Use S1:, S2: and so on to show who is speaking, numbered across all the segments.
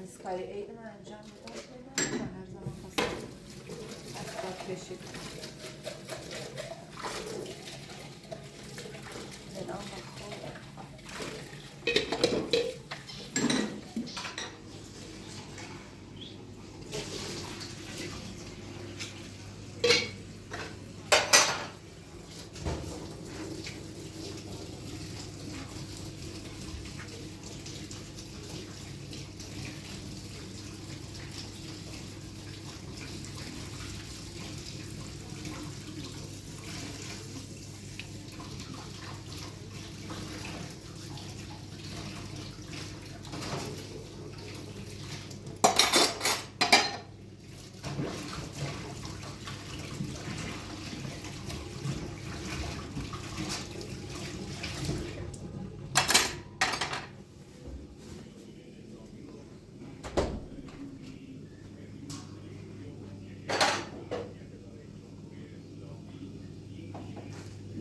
S1: عزیز کاری عید من انجام میدم و هر زمان خواستم اسباب کشید الان با خودم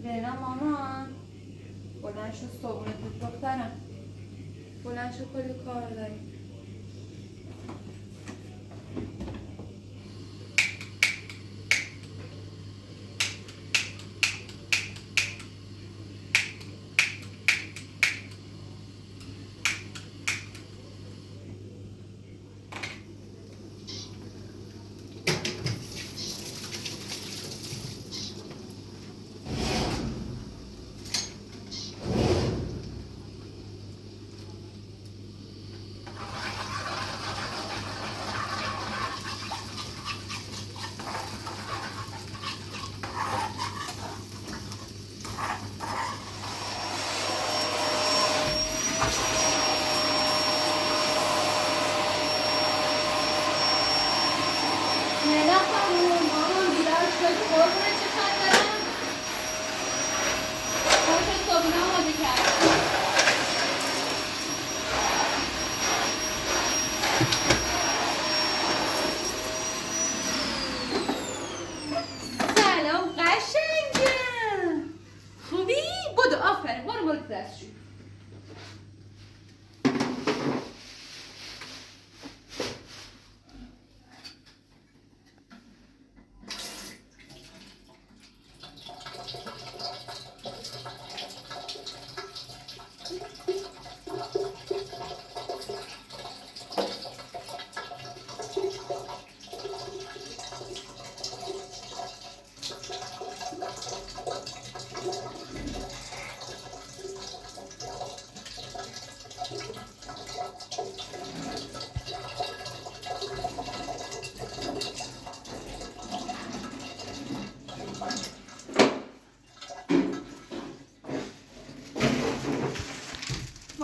S1: لیلا مامان بلند شو صبحونه بود دخترم بلند شو کلی کار داریم لیلا خانوم مامان بیدار شدی قربونه چشات دارم باشه صبحونه آماده کردم سلام قشنگم خوبی؟ بدو آفرین برو دستشوی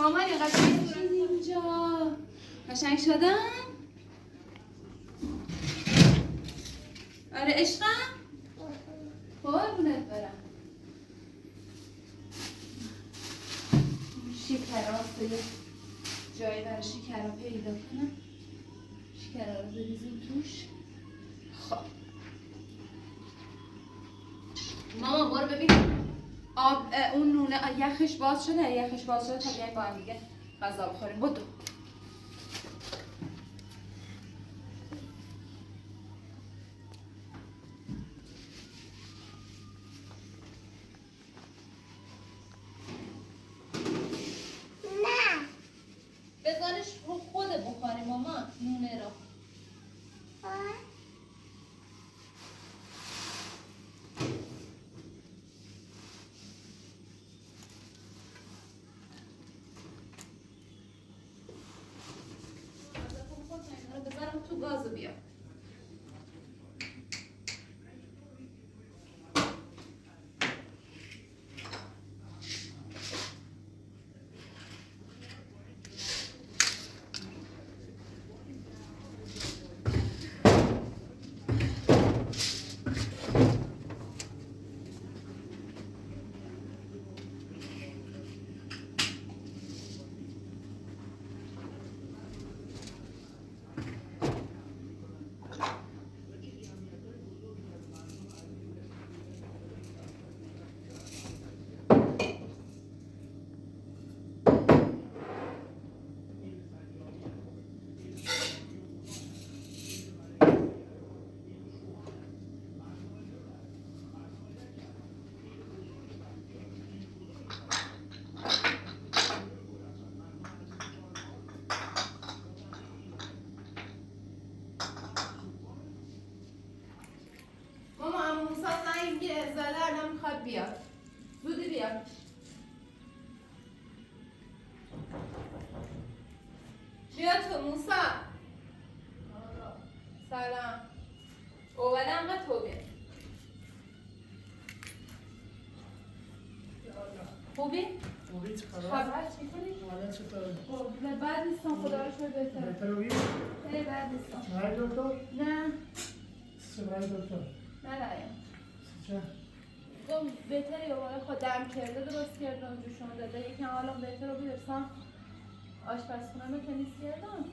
S1: مامان اینقدر شد اینجا قشنگ شدم؟ آره عشقم؟ قربونت برم شکرها یه جایی برای شکرها پیدا کنم شکرها رو بریزیم توش خب مامان برو ببین آب اون نونه یخش باز شده تا بیایم با هم دیگه غذا بخوریم بدو نه بذارش رو خود بخوری مامان نونه رو بذارم تو گازو بیا زده الان میخواد بیاد زودی بیاد بیا تو موسا سلام اولا انقدر توبه خوبی؟
S2: خوبی چه خبر؟
S1: خبر چی کنی؟
S2: حالا چطوره؟
S1: خوب بعد نیستم خدا رو شکر بهتر
S2: بهتره بگی؟
S1: نه بعد نیستم
S2: برای دکتر؟
S1: نه
S2: چه برای دکتر؟
S1: نرایم
S2: چه؟
S1: گم بهتره یا باید خودم کرده درست کردم جوشون داده یکم حالا بهتر رو بیرسم آشپزخونه رو تمیز کردم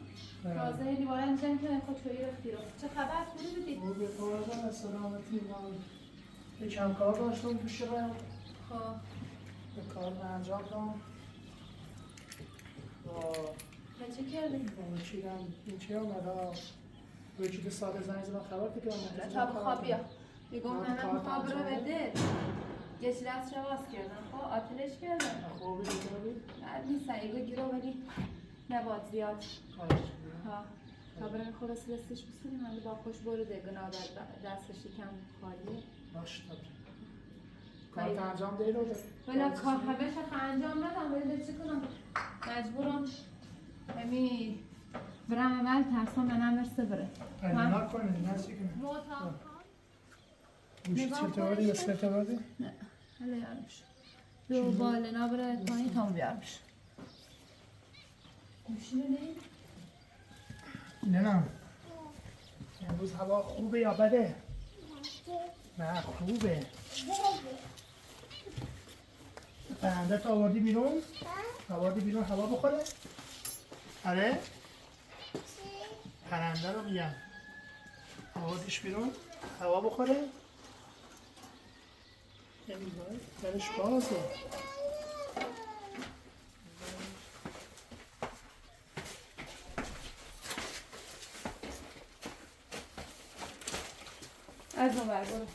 S1: تازه یعنی باید میشن که خودشویی رفتی رو چه خبر خوبی بودی؟
S2: خوبی خوبه از سلامتی من یکم کار داشتم پیش رو
S1: خب
S2: به کار انجام دام
S1: و چه کردی؟
S2: این چی آمده روی چیز ساده زنگ زدم خبر بکنم
S1: تا بخواب بیا میگم منم بخواب رو بده یه چی دست رو باز کردم خب آتلش کردم
S2: خوبی بکنی؟
S1: بعد نیستن ایگو گیرو ولی نباد زیاد ها تا برم خلاص دستش بسیدیم ولی با خوش برده گناه در دستش کم خالیه
S2: باش طبعا کارت انجام دی رو
S1: ولی کار همه شخص انجام ندم ولی چه کنم مجبورم همی برم اول ترسم منم برسه بره
S2: پیدا نکنه نه چی کنه
S1: موتا
S2: گوشت چطوری یا سرطوری؟
S1: نه حالا یارمش دو باله نبره پایین تام بیارمش گوشی رو
S2: نه نه امروز هوا خوبه یا بده؟ نه خوبه پرنده تا آوردی بیرون؟ آوردی بیرون هوا بخوره؟ آره؟ پرنده رو میگم آوردیش بیرون؟ هوا بخوره؟ درش بازه
S1: از اون بر برو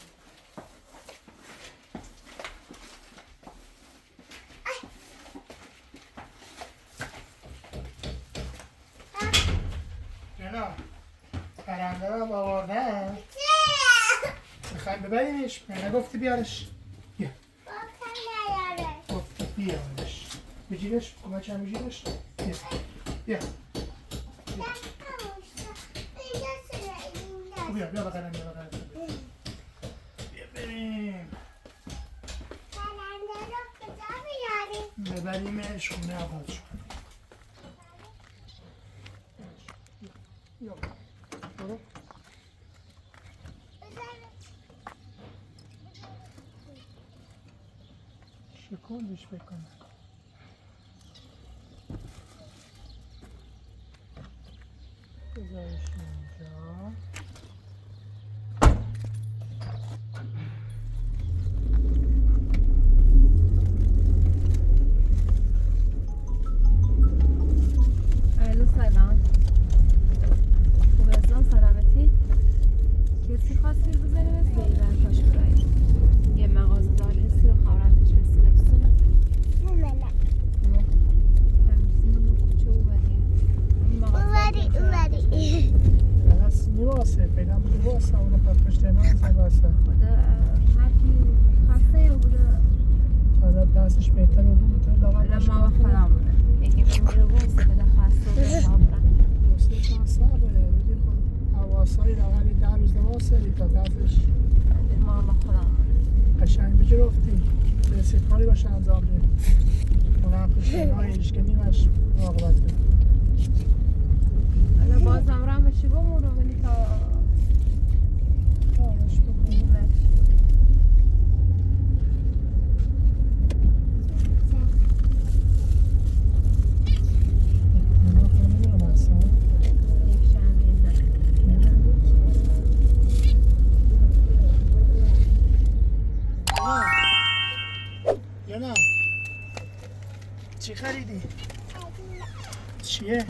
S2: جنا پرنده رو آورده میخوایم ببریمش من نگفتی بیارش بیا گفتی بیارش بجیرش کمک هم بجیرش بیا بیا بیا بیا بقیدم بیا بقیدم بیا بریم ببریمش خونه عوض شد بیا برو شکوندش بکنه بذارش اینجا
S1: الو سلام خوب ازم سلامتی کسی خواستی رو بزنی بسی ایران کاش برایی یه مغازه دار هستی رو خواهرانتش بسی لبسونه همچین رو کوچه او بدیه
S2: بس میواسه فعلا میواسه اونو خواهد پشت نازه باسه
S1: خدا هر کی خواسته یا بوده
S2: حالا دستش بهتر رو بود
S1: حالا ما خودم بوده یکی میره بوسته بده خواسته و ما برن
S2: دوسته چند ساله بگیر خود حواسایی روانی 10 روز دواسه تا دستش
S1: ما خودم بوده
S2: قشنگ بجرفتی برسید کاری باشه انجام دید اونم پشت نای ایشکنیمش مراقبت کرد
S1: حالا بازم رم بشی بمونه ولی تا
S2: آرش بگو اینا خیلی برم هستن
S1: یک شمینده
S2: یا نه چی خریدی؟ چیه؟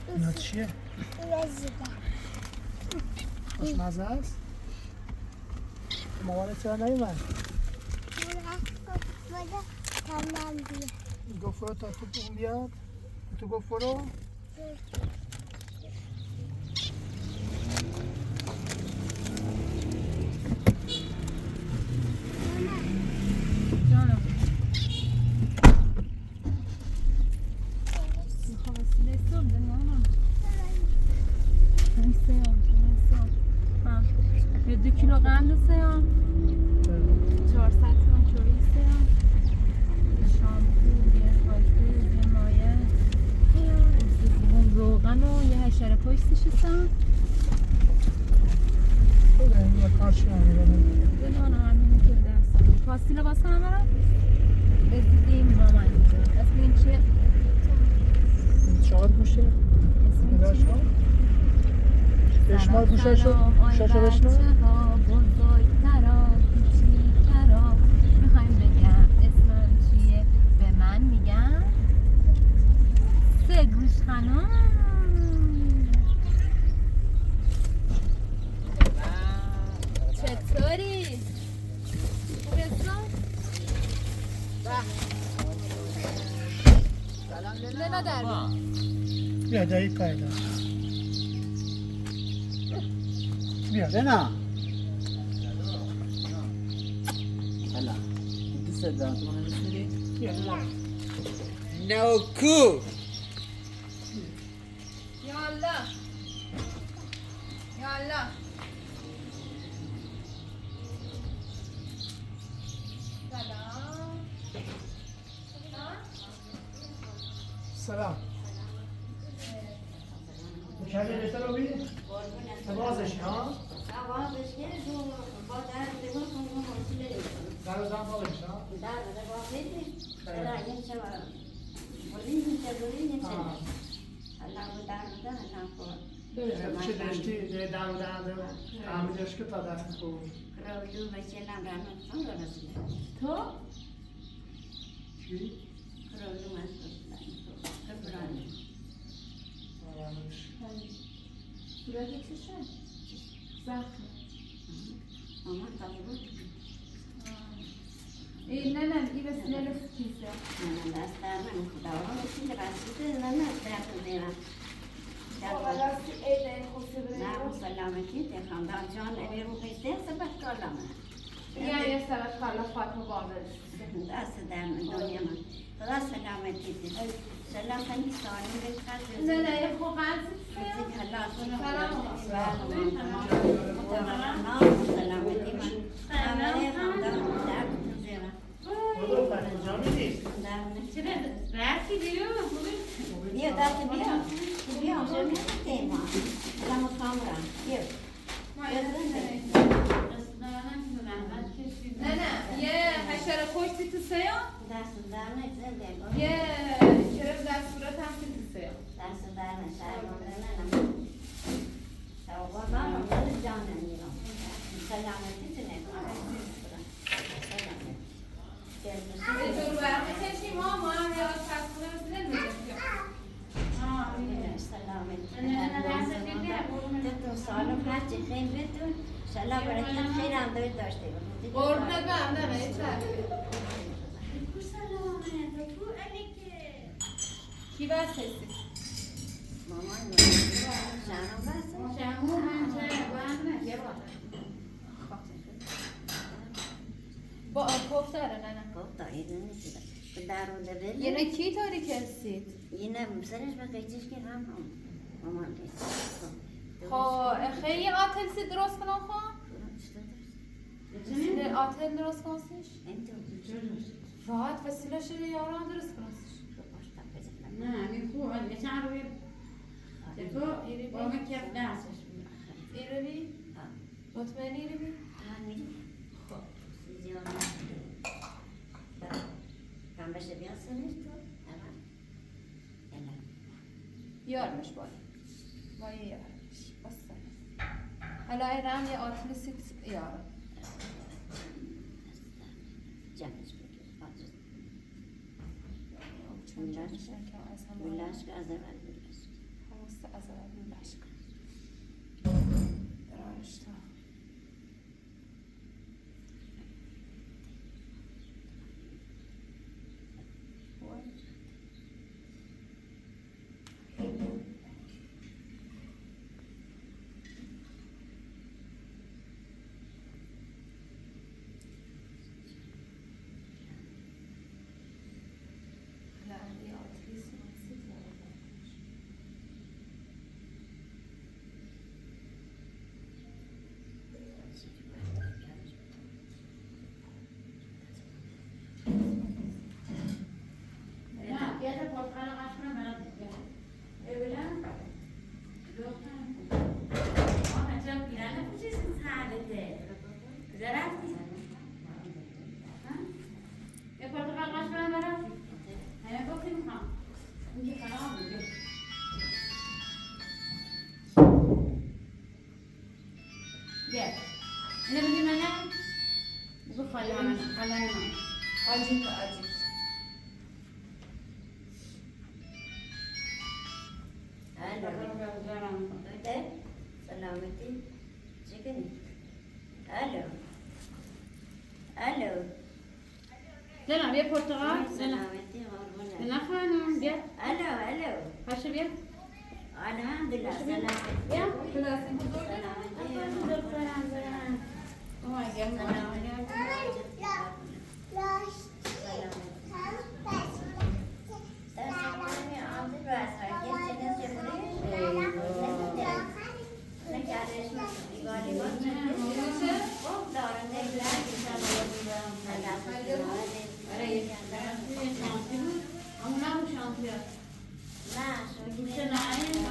S2: اینا چیه؟ خوشمزه است؟ مامانت چرا نیومد؟ گفت برو تا تو اون بیاد تو گفت برو
S1: Nesum deniyorlar. Neyse ya. Ha. 2 kilo قندسه ya. 400 تومن چوریسه ya. شامپو، یه خالصه، یه مایه. روغن و یه حشره پشتش هستم.
S2: خود این کارش نمیدونم.
S1: دلوانه همینه که به دست دارم. خواستی لباس کنم برم؟ بزیدیم مامان اینجا. اسم این چیه؟
S2: چهار گوشه.
S1: اسم چیه؟
S2: بشمار گوشه شو. شاشو بشمار.
S1: بچه ها بزرگترا کوچیکترا میخوایم بگم اسمم چیه؟ به من میگم 3 گوش خانم. چطوری؟ خوبستان؟ لیلا در
S2: بیا دایی کار دارم. بیا
S3: لنا هلا انت صدقت وانا مشتري
S2: بیا
S3: نوكو
S1: یالا یالا
S2: سلام مكمل بهتر بيه تبازش ها در زن بالش ها چه داشتی در تعمیلش که تا دست خوب
S1: تو؟
S2: چی؟
S1: صورت چشه؟ زخم این نه این به سنل کیسه راستی ایده خوصه بگه یه سبت کالا فاطمه بابر نه نه یه خوب نه نه یه حشره پشتی تو سیاه یه کرم در صورت هم تو سیاه یه دور برقی کشیم ما هم یه پسخونه بسیده میگه قربونت برم نه کی بس هستی؟ با کف داره نه نه یه کی طوری کسید؟ خب خیلی آتل سی درست کنم خواهم؟ آتل درست کنسیش؟ راحت وسیله شده یاران درست کنسیش
S4: نه این خوب هست چند روی تو با من کف دستش بود
S1: ایره بی؟ مطمئنی ایره بی؟ خب یارمش باید یارمش بسته حالا ایران یه آتلی سیت یارم
S4: Ulaşka azar
S1: Havuzda azar ulaşka. Rajda.
S5: ده سلامتی چیکنی الو الو
S4: زنم یه پرتقال زنم
S5: سلامتی قربونه
S4: نه خانم بیا
S5: الو الو
S4: پاشو بیا
S5: الحمدلله سلامتی
S4: بیا
S1: پلاستیک بزرگ
S5: سلامتی
S4: دخترم برم اوه گرم آره یه شانسی بود اما نه شانسی هست گوشه نه این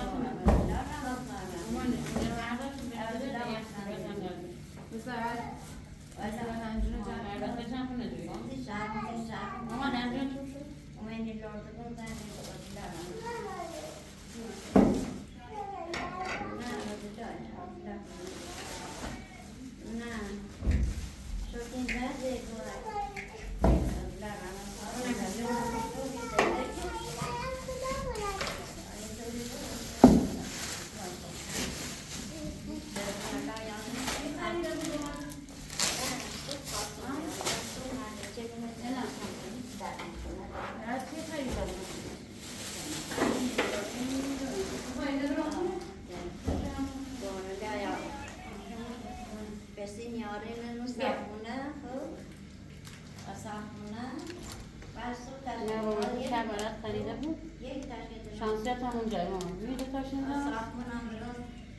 S4: شانسیت هم اونجای مامان میده تاش اینجا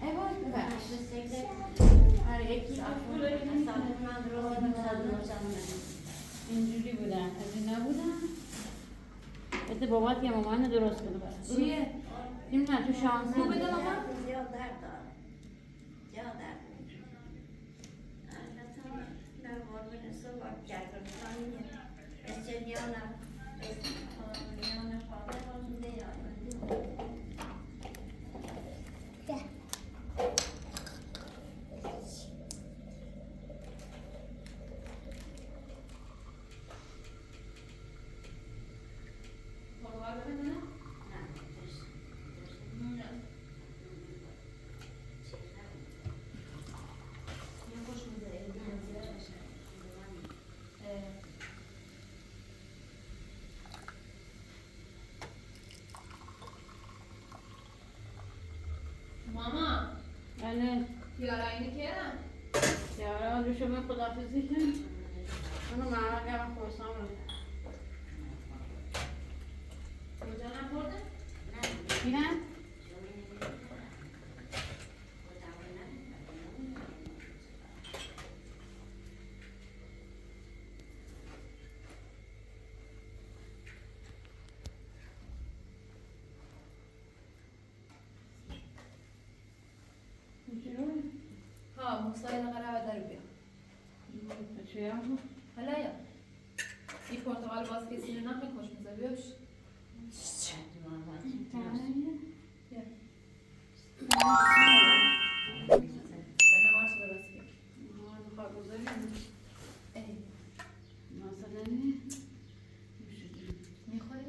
S4: ای وای ببخش آره یکی اینجوری بودن از این نبودن بده بابات یه مامان درست کنه برای
S1: چیه؟
S4: این نه تو شانسی
S1: رو بده مامان
S5: زیاد درد دارم زیاد درد میشه البته در قربون صبح جرگرستانی استدیانم استدیانم فاضل باشنده یادم
S1: ماما
S4: بله
S1: یارا اینه که
S4: یارا رو شما خدافزی کن اونو معمل گرم خورسان رو
S1: کجا نخورده؟
S4: بینم
S1: ها موسای نقره و در بیا
S4: چه
S1: حالا یا این پرتقال باز کسی رو نخواه خوش میزه بیا بش بنا مارش درست کن ای میخوری؟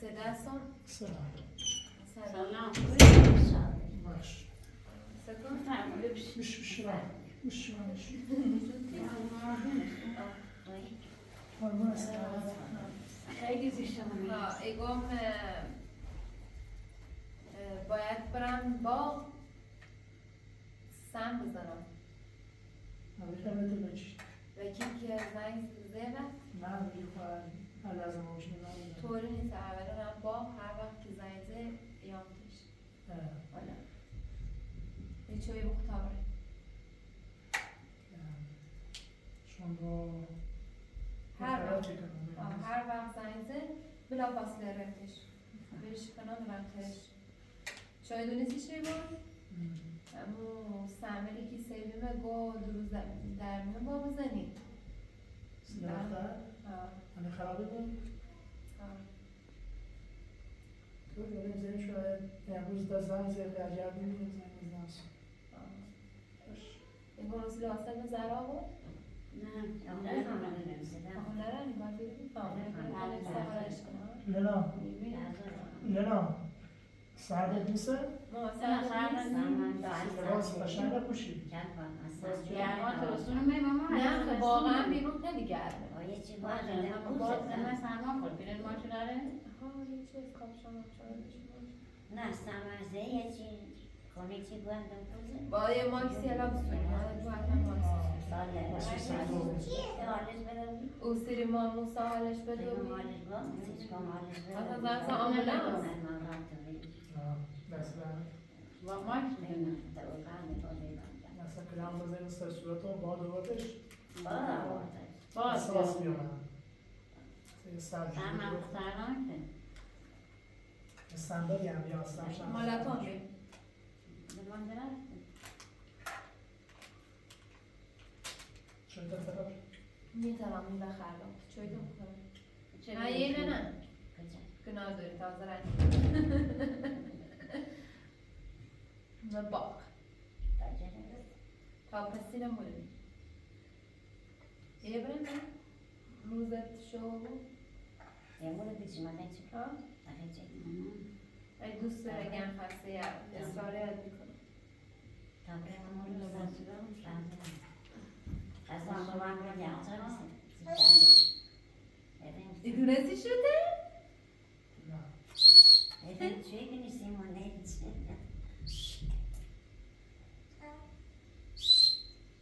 S1: سه دستان
S2: سلام
S1: سلام
S2: باش
S1: سکن
S2: بش قربون سلامت
S4: خیلی زیشتم
S1: ایگم باید برم باغ سم بزنم
S2: نبی خیلی بچی
S1: وکی که زنگ زیبه
S2: نه بگی خواهد لازم باشه نبودم
S1: طوری نیست اولا رم باغ هر وقت که زنگ زی یام تیش حالا یه چوی مختبره
S2: چون با
S1: هر وقت زنگ زی بلا فاصله رفتش برش کنم رفتش چای دونیسی چی بود؟ امو سمری که سیبیمه گو دروز درمونه با بزنی
S2: سلامت همه خرابه بود؟ تو یادم زنی شاید امروز دا زنگ زیر برگردیم میگه زنگ بزنم
S1: این گروز لاسه به زرا بود؟
S5: نه نمی‌دونم
S1: آن نرانی باید
S2: لیلا لیلا سردت نیسته؟ لباس قشنگ پوشی.
S4: گرما ترسونه می ماما
S1: نه خب واقعا بیرون خیلی گرمه.
S5: یه چی
S4: باز من سرما خورد بیرون ماشو داره
S1: یه چیز کامشان
S5: نه سمزه یه چی کنه چی گوندم کوزه
S1: با یه ماکسی الان بسونیم تو حتما ماکسی
S5: حالش بدم
S1: او سری ماموسا حالش بده
S5: حالش با سیچکام حالش
S1: اصلا
S5: بدم
S1: زنسا آمبولانس
S2: دست برم.
S4: با ماش میدونم
S2: مثلا کرم بزنیم سر صورت رو باد آوردش.
S4: باز
S2: ساس بیارم. یه سرجوری
S4: سرما
S2: رو.
S4: سرما که
S2: یه صندلی هم بیاستم شم.
S1: مالتان بیم
S4: زمان درست
S2: چون تا طرف.
S1: میتونم این بخرم چوی تو بخورم
S4: چه
S1: نه یه نه گناه داری تازه رنگ نه باق تا پسیر مولیم یه برن نه روزت شو ها ای دوست داره گم خسته یا اصرار یاد میکنه ایدونستی شده؟
S2: نه.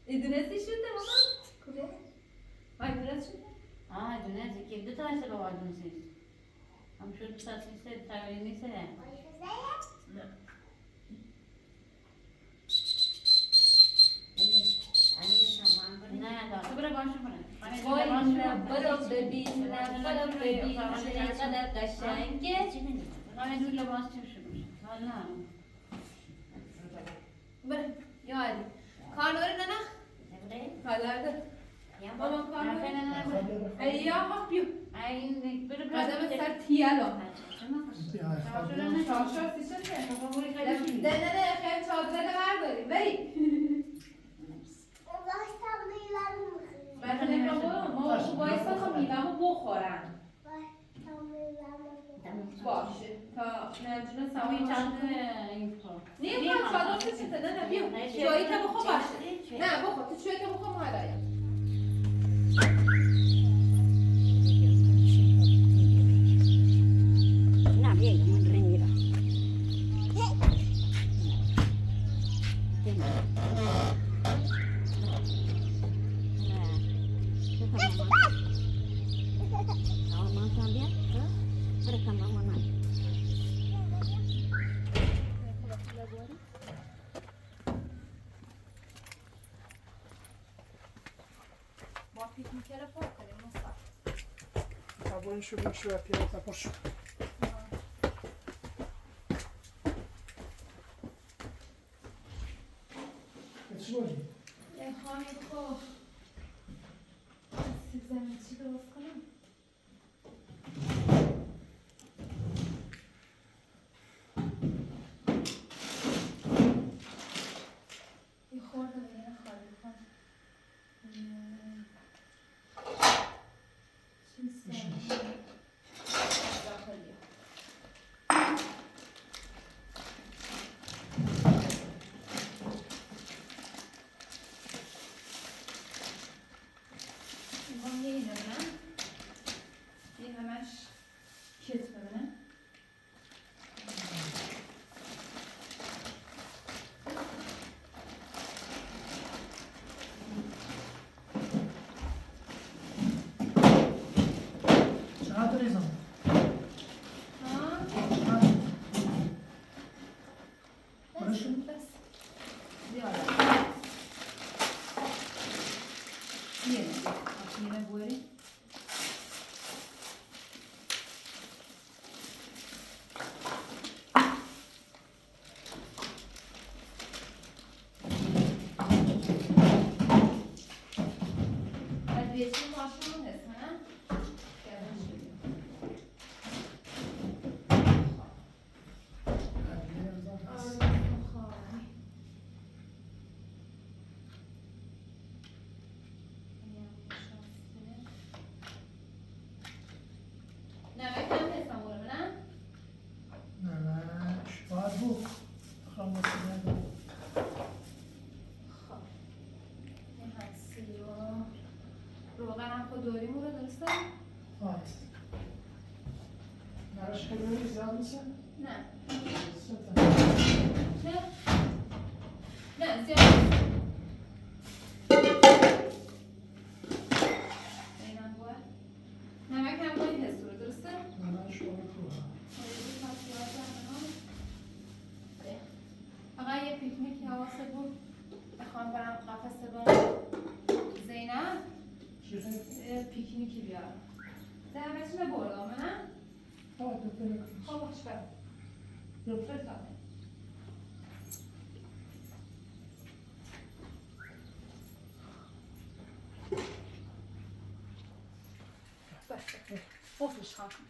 S1: ایدونستی شده ماما؟ کجا؟ ایدونستی شده؟
S4: دونه که دو تا هست با آدم سیست هم شد دو تا سیست تاوری نیسته
S1: نه
S4: نه داشته برو باشو برو
S1: وای نه برو ببین نه برو ببین چقدر قشنگه
S4: من دو لباس چه شروع حالا
S1: برو یا علی کانوری نه پدرده ماما کانوری ای یا ها بیو
S4: این برو
S1: قدم سر تیالو
S4: شاشا سیشه که
S1: نه خیلی چادره برداریم بری من نمیدونم ما بایستا تا میوه‌مو بخورم باشه تا نجونه
S4: همین
S1: سوایی
S4: چند
S1: چند
S4: این کار
S1: نیم کنم چادر سیچه نه بیو چایی تا بخور باشه نه بخور تو چایی تا بخور مادایم با پیکنیکه رو پر کنیم مصطفی
S2: Acabou شو شو پیاده تا پشت. چی بودی؟
S1: یه خواهی خوب سیب زمین چی درست کنم؟ یه خورده به یه خواهی کن چیز دارم داخلی میخوام یه اینو ببینم یه همش کت ببینم
S2: چقدر ریزم؟
S1: ها؟
S2: برشون؟
S1: بس زیاده یه بوری ادویه‌چی ماشون هست ها؟ درسته؟
S2: آه براش خیلی زیاد میشه؟
S1: نه
S2: سه
S1: نه نه زیاد نیست. اینم باید نمک هم باید حس رو درسته؟
S2: من شما تو
S1: فقط یه پیکنیکی حواست بود بخوام برم قفسه با زینب پیکنیکی بیارم زینب چی بردم نه؟ خب باش برم بفرستم بفرش خواهم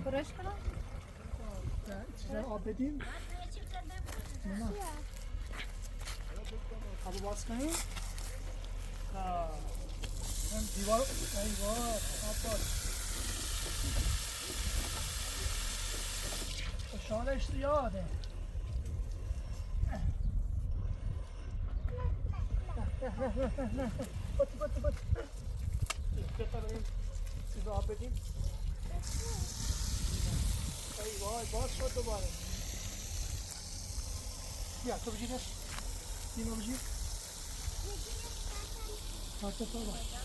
S1: برش کنم؟
S2: چیزا آب بدیم؟ نه آب باز کنیم؟ من دیوار آب باز شانش زیاده بطی بفرماییم چیزا آب بدیم ای وای باز شد دوباره بیا تو بگیرش اینو بگیر پاکت رو باید